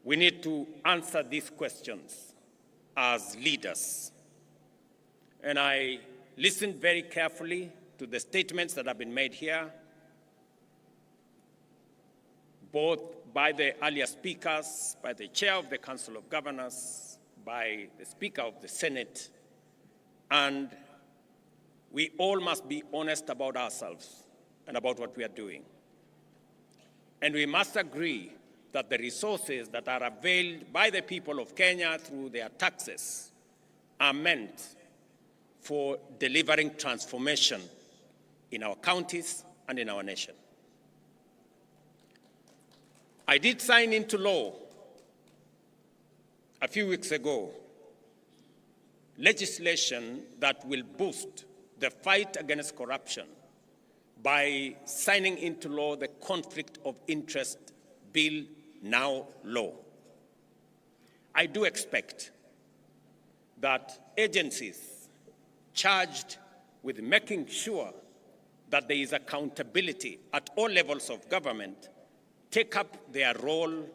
We need to answer these questions as leaders. And I listened very carefully to the statements that have been made here, both by the earlier speakers, by the chair of the Council of Governors, by the Speaker of the Senate, and we all must be honest about ourselves and about what we are doing. And we must agree that the resources that are availed by the people of Kenya through their taxes are meant for delivering transformation in our counties and in our nation. I did sign into law a few weeks ago legislation that will boost the fight against corruption by signing into law the Conflict of Interest Bill, now law. I do expect that agencies charged with making sure that there is accountability at all levels of government take up their role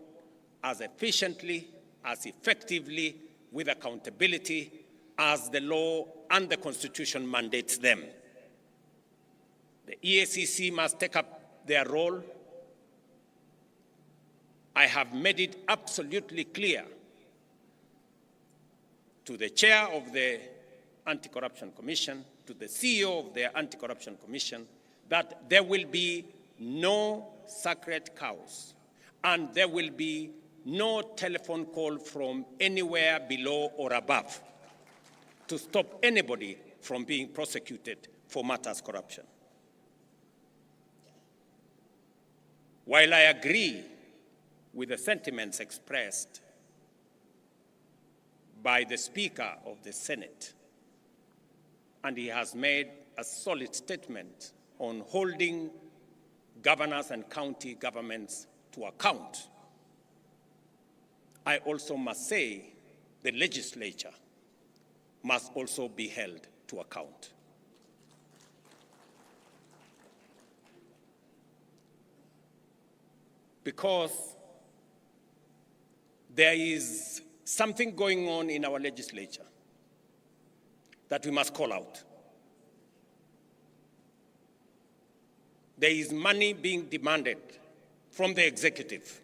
as efficiently, as effectively, with accountability as the law and the Constitution mandates them. The EACC must take up their role. I have made it absolutely clear to the chair of the Anti-Corruption Commission, to the CEO of the Anti-Corruption Commission, that there will be no sacred cows and there will be no telephone call from anywhere below or above to stop anybody from being prosecuted for matters corruption. While I agree with the sentiments expressed by the Speaker of the Senate, and he has made a solid statement on holding governors and county governments to account, I also must say the legislature must also be held to account. Because there is something going on in our legislature that we must call out. There is money being demanded from the executive,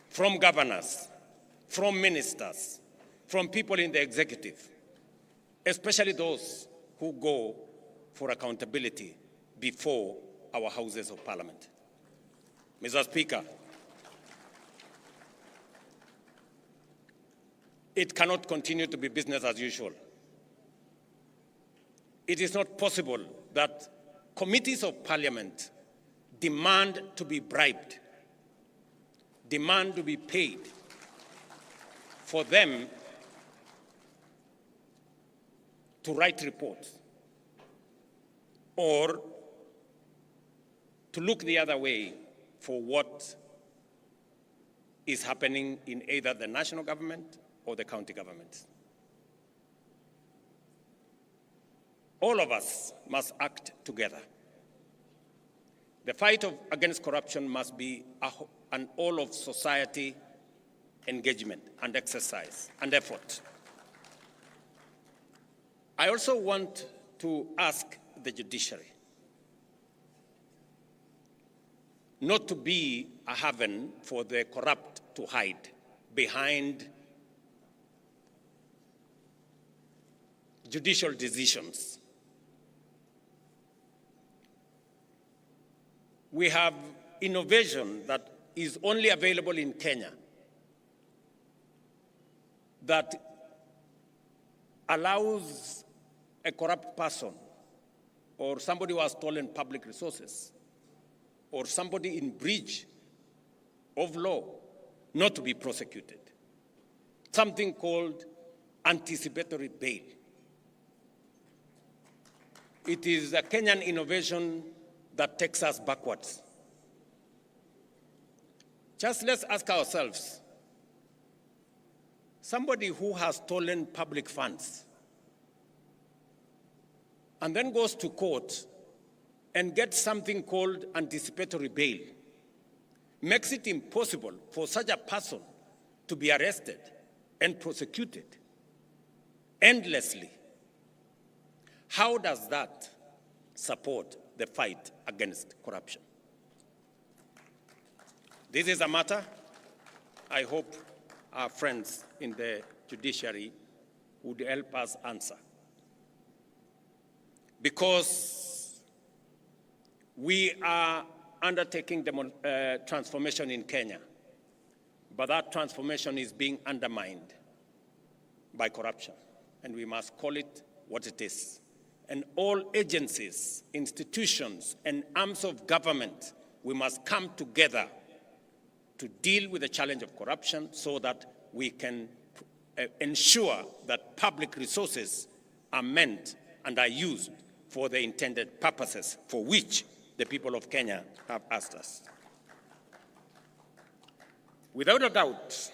from governors, from ministers, from people in the executive, especially those who go for accountability before our houses of parliament. Mr. Speaker, it cannot continue to be business as usual. It is not possible that committees of parliament demand to be bribed, demand to be paid for them to write reports or to look the other way for what is happening in either the national government or the county government. All of us must act together. The fight against corruption must be an all-of-society engagement and exercise and effort. I also want to ask the judiciary not to be a haven for the corrupt to hide behind judicial decisions. We have innovation that is only available in Kenya that allows a corrupt person or somebody who has stolen public resources or somebody in breach of law not to be prosecuted. Something called anticipatory bail. It is a Kenyan innovation that takes us backwards. Just let's ask ourselves, somebody who has stolen public funds and then goes to court and gets something called anticipatory bail, makes it impossible for such a person to be arrested and prosecuted endlessly. How does that support the fight against corruption? This is a matter I hope our friends in the judiciary would help us answer. Because we are undertaking transformation in Kenya, but that transformation is being undermined by corruption, and we must call it what it is. And all agencies, institutions, and arms of government, we must come together to deal with the challenge of corruption so that we can ensure that public resources are meant and are used for the intended purposes for which the people of Kenya have asked us. Without a doubt,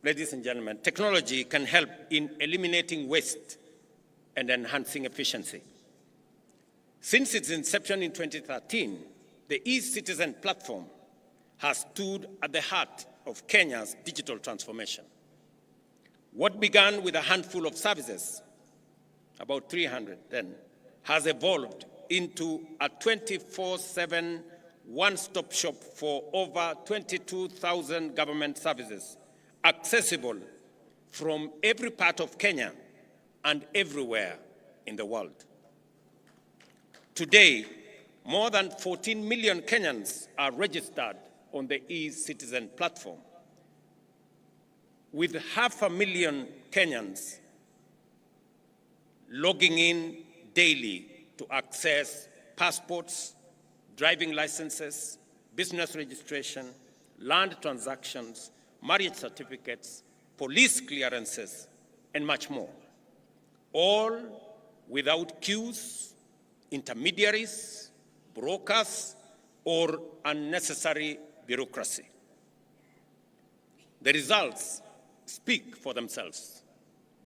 ladies and gentlemen, technology can help in eliminating waste and enhancing efficiency. Since its inception in 2013, the e-Citizen platform has stood at the heart of Kenya's digital transformation. What began with a handful of services, about 300 then, has evolved into a 24/7 one-stop shop for over 22,000 government services, accessible from every part of Kenya and everywhere in the world. Today, more than 14 million Kenyans are registered on the e-Citizen platform, with 500,000 Kenyans logging in daily to access passports, driving licenses, business registration, land transactions, marriage certificates, police clearances, and much more, all without queues, intermediaries, brokers, or unnecessary bureaucracy. The results speak for themselves.